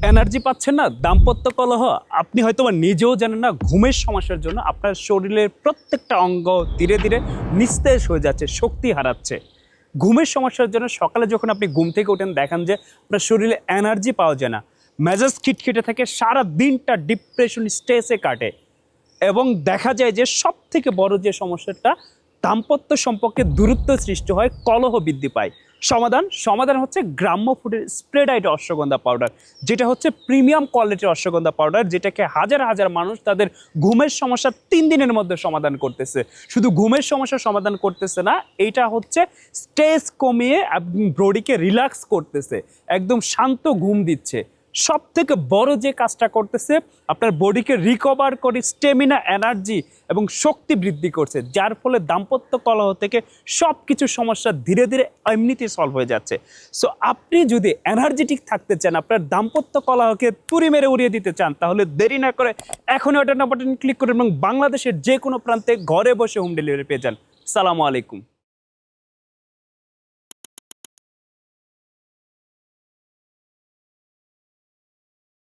Energy পাচ্ছেন না, দাম্পত্য কলহ, আপনি হয়তো বা নিজেও জানেন না ঘুমের সমস্যার জন্য আপনার শরীরের প্রত্যেকটা অঙ্গ ধীরে ধীরে নিস্তেজ হয়ে যাচ্ছে, শক্তি হারাচ্ছে। ঘুমের সমস্যার জন্য সকালে যখন আপনি ঘুম থেকে ওঠেন দেখেন যে আপনার শরীরে এনার্জি পাওয়া যায় না, মেজাজ খিটখিটে থাকে, সারা দিনটা ডিপ্রেশন স্ট্রেসে কাটে। এবং দেখা যায় যে সব থেকে বড় যে সমস্যাটা, দাম্পত্য সম্পর্কে দূরত্ব সৃষ্টি হয়, কলহ বৃদ্ধি পায়। সমাধান হচ্ছে গ্রাম্য ফুডের স্প্রেডাইট অশ্বগন্ধা পাউডার, যেটা হচ্ছে প্রিমিয়াম কোয়ালিটির অশ্বগন্ধা পাউডার, যেটাকে হাজার হাজার মানুষ তাদের ঘুমের সমস্যা 3 দিনের মধ্যে সমাধান করতেছে। শুধু ঘুমের সমস্যা সমাধান করতেছে না, এটা হচ্ছে স্ট্রেস কমিয়ে বডিকে রিল্যাক্স করতেছে, একদম শান্ত ঘুম দিচ্ছে। সব থেকে বড় যে কাজটা করতেছে, আপনার বডিকে রিকভার করে স্টেমিনা, এনার্জি এবং শক্তি বৃদ্ধি করছে, যার ফলে দাম্পত্য কলহ থেকে সব কিছু সমস্যা ধীরে ধীরে এমনিতেই সলভ হয়ে যাচ্ছে। সো আপনি যদি এনার্জেটিক থাকতে চান, আপনার দাম্পত্য কলহকে তুড়ি মেরে উড়িয়ে দিতে চান, তাহলে দেরি না করে এখনই ওটা বাটন ক্লিক করুন এবং বাংলাদেশের যে কোনো প্রান্তে ঘরে বসে হোম ডেলিভারি পেয়ে যান। সালামু আলাইকুম।